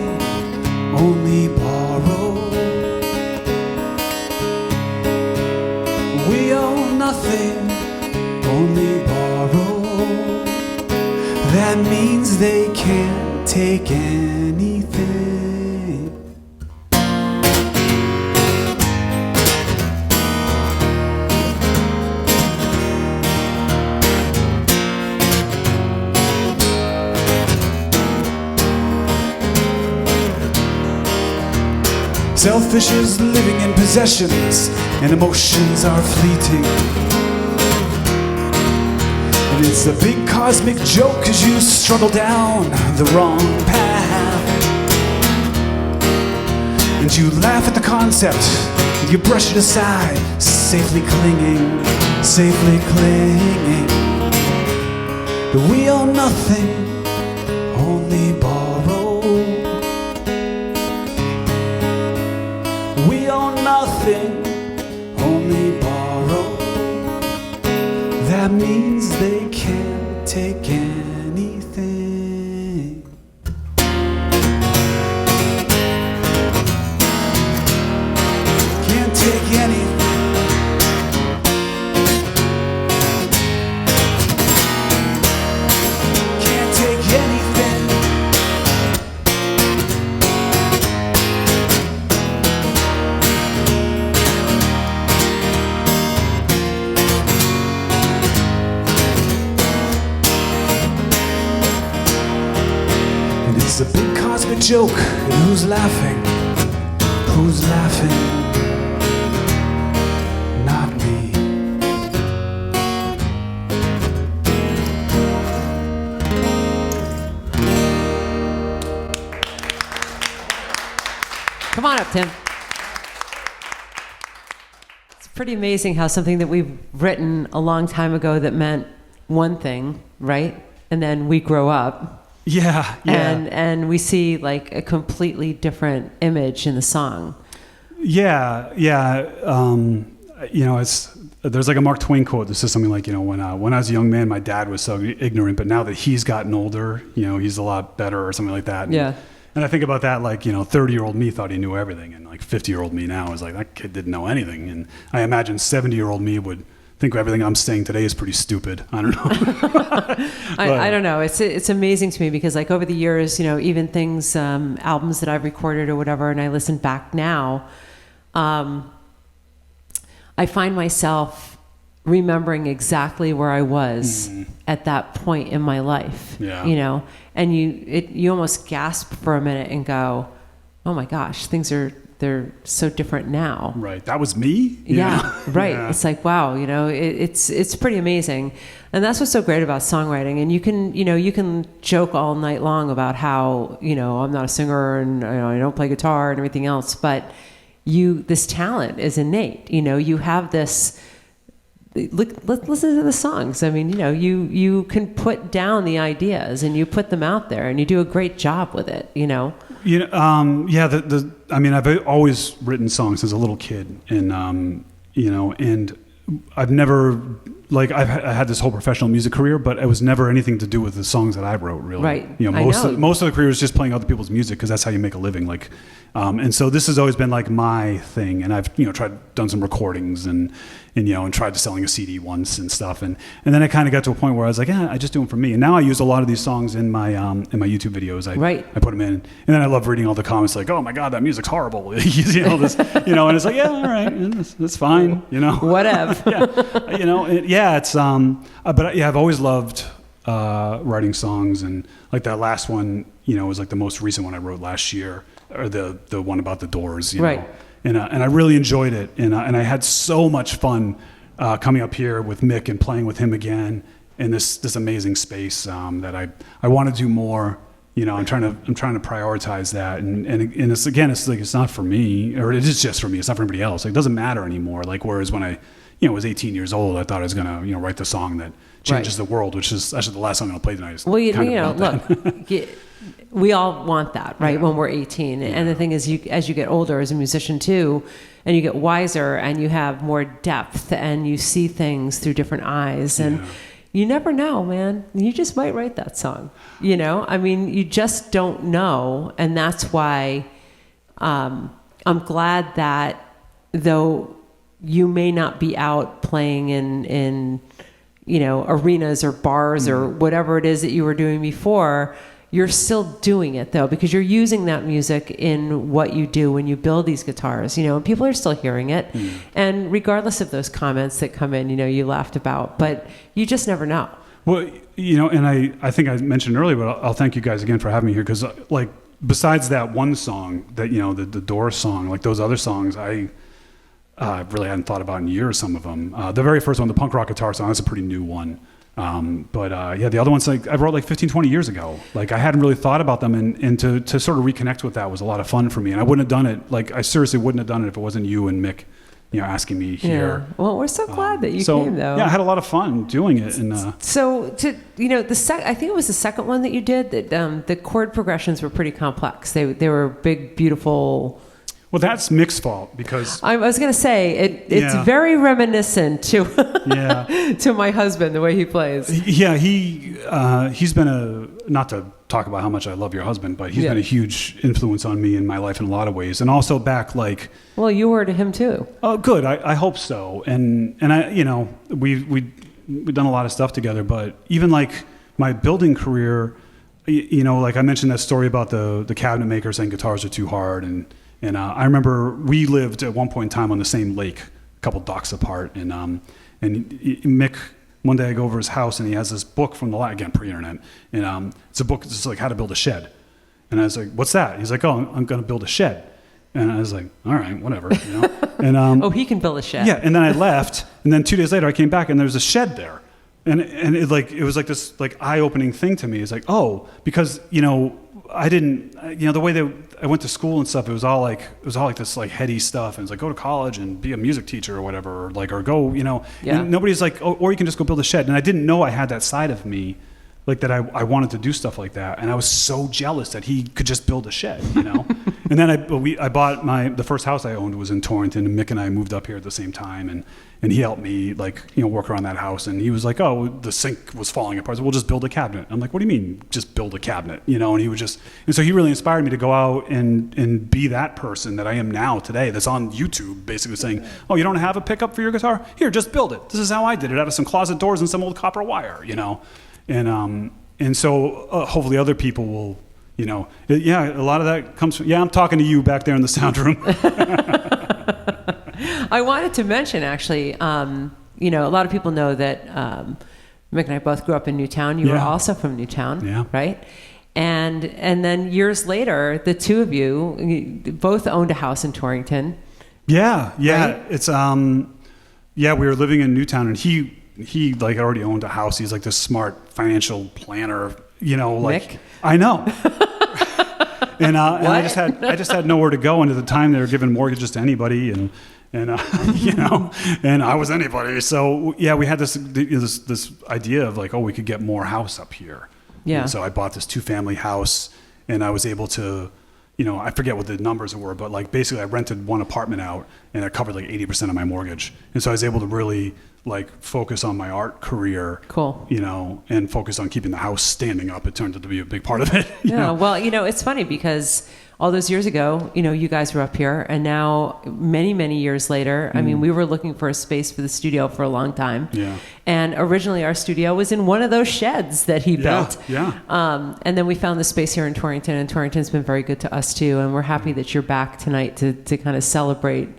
only borrow. We own nothing, only borrow. That means they can't take anything. Selfish is living in possessions, and emotions are fleeting. And it's a big cosmic joke as you struggle down the wrong path. And you laugh at the concept, you brush it aside, safely clinging, safely clinging. But we own nothing, only borrow. We own nothing, only borrow. That means they can't take anything. Can't take anything. Can't take anything. It's a big cosmic joke, and who's laughing? Who's laughing? Not me. Come on up, Tim. It's pretty amazing how something that we've written a long time ago that meant one thing, right? And then we grow up. Yeah. And we see like a completely different image in the song. Yeah. There's like a Mark Twain quote that says something like, when I was a young man, my dad was so ignorant, but now that he's gotten older, he's a lot better, or something like that. Yeah. And I think about that, like, 30-year-old me thought he knew everything, and like 50-year-old me now is like, that kid didn't know anything. And I imagine 70-year-old me would think everything I'm saying today is pretty stupid. I don't know. I don't know. It's amazing to me because like over the years, even things, albums that I've recorded or whatever, and I listen back now, I find myself remembering exactly where I was at that point in my life. Yeah. And you almost gasp for a minute and go, oh my gosh, they're so different now. Right. That was me? Yeah. Right. Yeah. It's like, wow, it's pretty amazing. And that's what's so great about songwriting. And you can joke all night long about how, I'm not a singer and I don't play guitar and everything else, but this talent is innate. You have this, let's listen to the songs. I mean, you can put down the ideas and you put them out there and you do a great job with it, Yeah. I've always written songs as a little kid, and and I've never I had this whole professional music career, but it was never anything to do with the songs that I wrote, really. Right. Most of the career was just playing other people's music because that's how you make a living. And so this has always been like my thing, and I've done some recordings and tried to selling a CD once and stuff, and then I kind of got to a point where I was like, I just do them for me. And now I use a lot of these songs in my YouTube videos. I put them in, and then I love reading all the comments like, oh my god, that music's horrible. And it's like, yeah, all right, that's fine, whatever. I've always loved writing songs, and like that last one, was like the most recent one I wrote last year, or the one about the Doors, right. And I really enjoyed it, and I had so much fun coming up here with Mick and playing with him again in this amazing space that I want to do more. I'm trying to prioritize that, and it's like it's not for me, or it is just for me. It's not for anybody else. Like, it doesn't matter anymore. Like, whereas when I was 18 years old, I thought I was going to, write the song that changes the world, which is actually the last song I'm going to play tonight. Is well, look, we all want that, right? When we're 18. And the thing is, as you get older as a musician too, and you get wiser and you have more depth and you see things through different eyes and you never know, man. You just might write that song, I mean, you just don't know. And that's why I'm glad that though you may not be out playing in arenas or bars or whatever it is that you were doing before, you're still doing it though, because you're using that music in what you do when you build these guitars, and people are still hearing it. And regardless of those comments that come in, you laughed about, but you just never know. Well, and I think I mentioned earlier, but I'll thank you guys again for having me here, because like besides that one song that, the Doors song, like those other songs, I really hadn't thought about in years, some of them. The very first one, the punk rock guitar song, that's a pretty new one. The other ones, like I wrote like 15, 20 years ago. Like I hadn't really thought about them, and to sort of reconnect with that was a lot of fun for me. And I wouldn't have done it, like I seriously wouldn't have done it if it wasn't you and Mick, asking me here. Well, we're so glad that you came though. Yeah, I had a lot of fun doing it. And so I think it was the second one that you did that the chord progressions were pretty complex. They were big, beautiful. Well, that's Mick's fault, because I was going to say it's very reminiscent to to my husband, the way he plays. Yeah, he's been not to talk about how much I love your husband, but he's been a huge influence on me in my life in a lot of ways, and also back like. Well, you were to him too. Oh, good. I hope so. And I we've done a lot of stuff together, but even like my building career, like I mentioned that story about the cabinet maker saying guitars are too hard, and I remember we lived at one point in time on the same lake, a couple docks apart, and Mick, one day I go over his house and he has this book from again, pre-internet, and it's a book that's like how to build a shed. And I was like, what's that? He's like, oh, I'm going to build a shed. And I was like, all right, whatever, And he can build a shed. Yeah, and then I left, and then 2 days later I came back and there was a shed there. And it was like this like eye-opening thing to me. It's like, oh, because I didn't, the way that I went to school and stuff, it was all like this like heady stuff, and it's like go to college and be a music teacher or whatever, or go, and nobody's like, oh, or you can just go build a shed. And I didn't know I had that side of me, like that I wanted to do stuff like that, and I was so jealous that he could just build a shed, And then I bought the first house I owned was in Torrington, and Mick and I moved up here at the same time, and he helped me work around that house, and he was like, oh, the sink was falling apart, so we'll just build a cabinet. I'm like, what do you mean just build a cabinet? And he would and so he really inspired me to go out and be that person that I am now today, that's on YouTube basically saying, oh, you don't have a pickup for your guitar? Here, just build it. This is how I did it, out of some closet doors and some old copper wire, And so hopefully other people will, a lot of that comes from, I'm talking to you back there in the sound room. I wanted to mention, actually, a lot of people know that Mick and I both grew up in Newtown. You were also from Newtown, right? And then years later, the two of you both owned a house in Torrington. Yeah. Right? It's, we were living in Newtown, and he like already owned a house. He's like this smart financial planner, Mick? I know. And I just had nowhere to go. And at the time they were giving mortgages to anybody, and and I was anybody. So we had this idea of like, oh, we could get more house up here. Yeah. And so I bought this 2-family house, and I was able to, I forget what the numbers were, but like basically I rented one apartment out, and it covered like 80% of my mortgage. And so I was able to really like focus on my art career. Cool. And focus on keeping the house standing up. It turned out to be a big part of it. Yeah. Well, it's funny because all those years ago, you guys were up here, and now many, many years later, I mean, we were looking for a space for the studio for a long time. Yeah. And originally our studio was in one of those sheds that he built. Yeah. And then we found the space here in Torrington, and Torrington's been very good to us too. And we're happy that you're back tonight to kind of celebrate,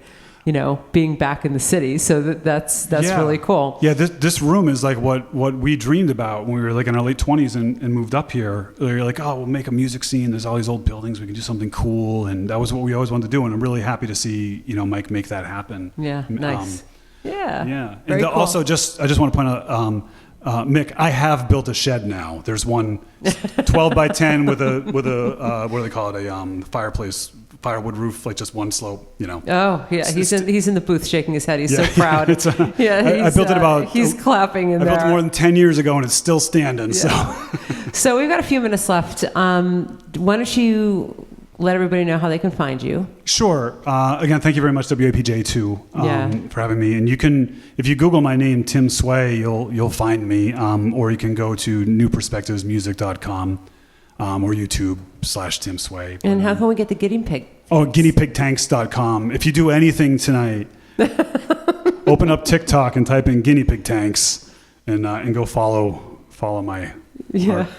being back in the city. So that's really cool. Yeah. This room is like what we dreamed about when we were like in our late 20s and moved up here. You're like, oh, we'll make a music scene. There's all these old buildings. We can do something cool. And that was what we always wanted to do. And I'm really happy to see, Mike make that happen. Yeah. Nice. Yeah. And cool. Also I just want to point out, Mick, I have built a shed now. There's one 12 by 10 with a what do they call it? A fireplace firewood roof, like just one slope, you know. Oh, yeah. He's in the booth shaking his head. He's so proud. I built it about... He's clapping in there. I built it more than 10 years ago, and it's still standing, yeah. So we've got a few minutes left. Why don't you let everybody know how they can find you? Sure. Again, thank you very much, WAPJ, too, for having me. And you can, if you Google my name, Tim Sway, you'll find me. Or you can go to newperspectivesmusic.com or YouTube/Tim Sway. And how can we get the guinea pig? Oh, guineapigtanks.com. If you do anything tonight, open up TikTok and type in guinea pig tanks and go follow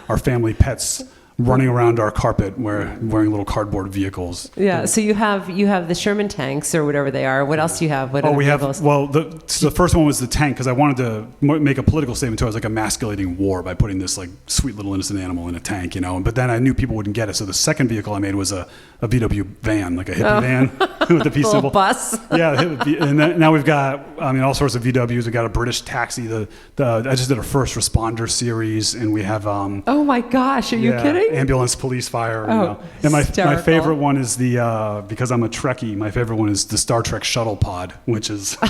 our family pets running around our carpet wearing little cardboard vehicles. Yeah, so you have the Sherman tanks or whatever they are. What else do you have? What we vehicles? The first one was the tank because I wanted to make a political statement too. I was like emasculating war by putting this like sweet little innocent animal in a tank, you know. But then I knew people wouldn't get it. So the second vehicle I made was a VW van, like a hippie van with the P symbol. Bus. Yeah, and now we've got all sorts of VWs. We got a British taxi. I just did a first responder series, and we have oh my gosh, are you kidding? Ambulance, police, fire. Oh, and my favorite one is the because I'm a Trekkie. My favorite one is the Star Trek shuttle pod, which is. I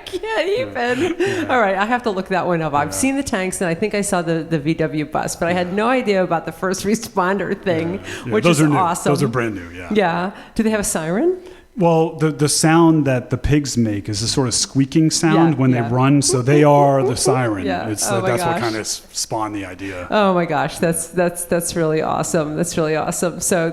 can't even. Yeah. All right, I have to look that one up. I've seen the tanks, and I think I saw the VW bus, but I had no idea about the first responder thing, which is awesome. Those are brand new. Yeah. Yeah. Do they have a siren? Well, the sound that the pigs make is a sort of squeaking sound when they run, so they are the siren. Yeah. That's what kind of spawned the idea. Oh my gosh, that's really awesome. That's really awesome. So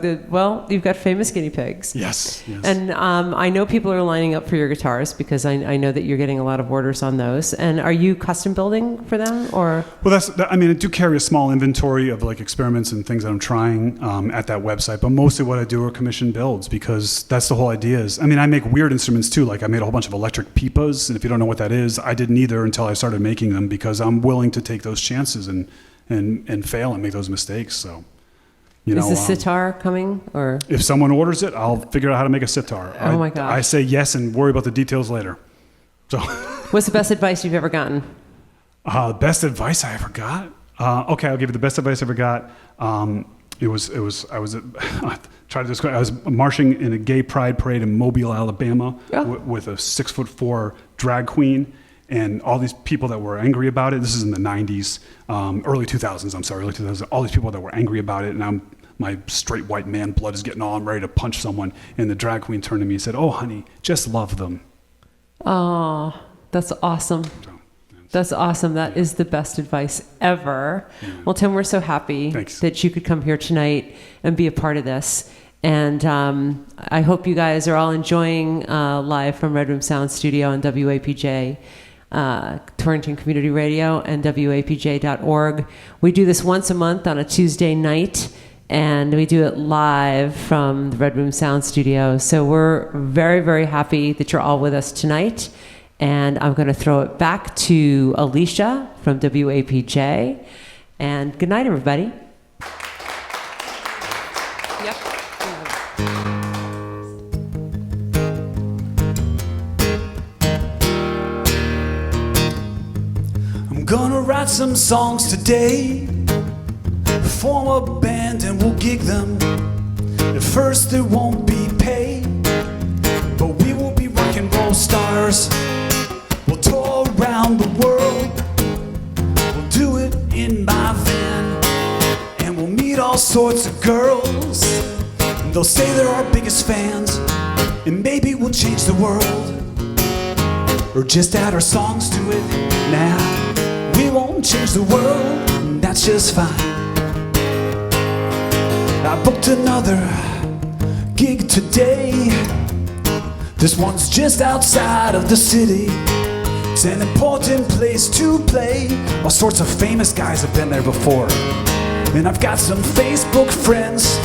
you've got famous guinea pigs. Yes. And I know people are lining up for your guitars because I know that you're getting a lot of orders on those. And are you custom building for them or? Well, I do carry a small inventory of like experiments and things that I'm trying at that website, but mostly what I do are commission builds because that's the whole idea. I make weird instruments too. Like I made a whole bunch of electric pipas, and if you don't know what that is, I didn't either until I started making them because I'm willing to take those chances and fail and make those mistakes. So, is the sitar coming or? If someone orders it, I'll figure out how to make a sitar. Oh my gosh! I say yes and worry about the details later. So, what's the best advice you've ever gotten? The best advice I ever got. Okay, I'll give you the best advice I ever got. I was try to describe. I was marching in a gay pride parade in Mobile, Alabama, with a 6'4" drag queen, and all these people that were angry about it. This is in the '90s, early 2000s. I'm sorry, early 2000s. All these people that were angry about it, and my straight white man blood is getting all. I'm ready to punch someone, and the drag queen turned to me and said, "Oh, honey, just love them." Oh, that's awesome. That's awesome. That is the best advice ever. Yeah. Well, Tim, we're so happy that you could come here tonight and be a part of this. And I hope you guys are all enjoying live from Red Room Sound Studio on WAPJ, Torrington Community Radio, and WAPJ.org. We do this once a month on a Tuesday night, and we do it live from the Red Room Sound Studio. So we're very, very happy that you're all with us tonight. And I'm going to throw it back to Alicia from WAPJ. And good night, everybody. Yep. I'm gonna write some songs today, form a band and we'll gig them. At first there won't be pay, but we will be rock and roll stars. We'll tour around the world, we'll do it in my van, and we'll meet all sorts of girls. They'll say they're our biggest fans, and maybe we'll change the world, or just add our songs to it. Nah, we won't change the world, and that's just fine. I booked another gig today. This one's just outside of the city. It's an important place to play. All sorts of famous guys have been there before. And I've got some Facebook friends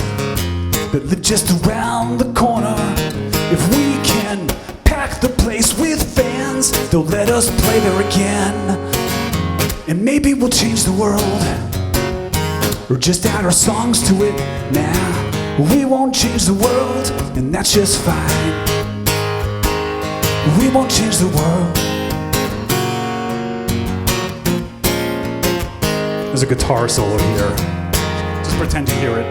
that live just around the corner. If we can pack the place with fans, they'll let us play there again. And maybe we'll change the world, or just add our songs to it. Nah, we won't change the world, and that's just fine. We won't change the world. There's a guitar solo here. Just pretend you hear it.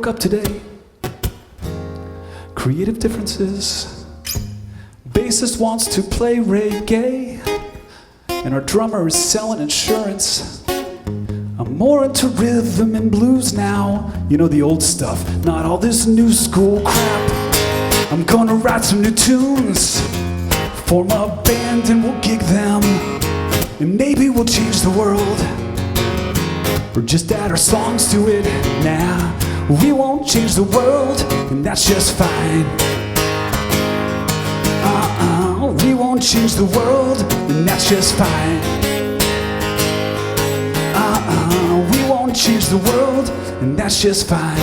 woke up today. Creative differences. Bassist wants to play reggae, and our drummer is selling insurance. I'm more into rhythm and blues now. You know, the old stuff, not all this new school crap. I'm gonna write some new tunes, form a band and we'll gig them, and maybe we'll change the world, or just add our songs to it. Nah, we won't change the world, and that's just fine. We won't change the world, and that's just fine. We won't change the world, and that's just fine.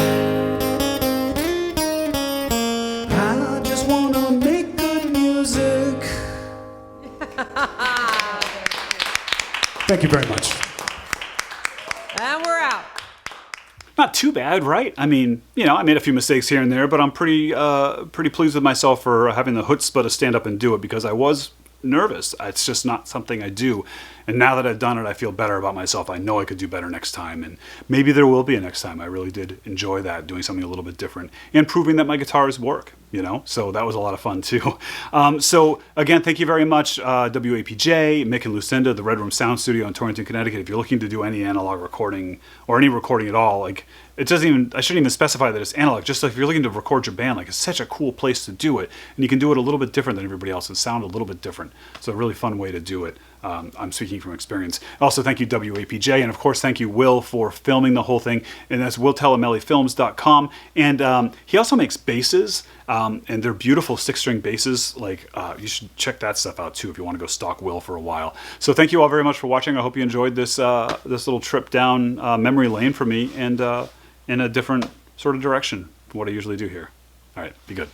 I just wanna make good music. Thank you very much. And we're out. Not too bad, right? I mean, you know, I made a few mistakes here and there, but I'm pretty pleased with myself for having the chutzpah to stand up and do it, because I was nervous. It's just not something I do. And now that I've done it, I feel better about myself. I know I could do better next time, and maybe there will be a next time. I really did enjoy that, doing something a little bit different and proving that my guitars work, you know? So that was a lot of fun too. So again, thank you very much, WAPJ, Mick and Lucinda, the Red Room Sound Studio in Torrington, Connecticut. If you're looking to do any analog recording or any recording at all, like, it doesn't even, I shouldn't even specify that it's analog. Just like if you're looking to record your band, like, it's such a cool place to do it. And you can do it a little bit different than everybody else and sound a little bit different. So a really fun way to do it. I'm speaking from experience. Also, thank you, WAPJ. And of course, thank you, Will, for filming the whole thing. And that's willtelamelifilms.com. And he also makes basses. And they're beautiful 6-string basses. Like, you should check that stuff out too if you want to go stalk Will for a while. So thank you all very much for watching. I hope you enjoyed this this little trip down memory lane for me, and in a different sort of direction from what I usually do here. All right, be good.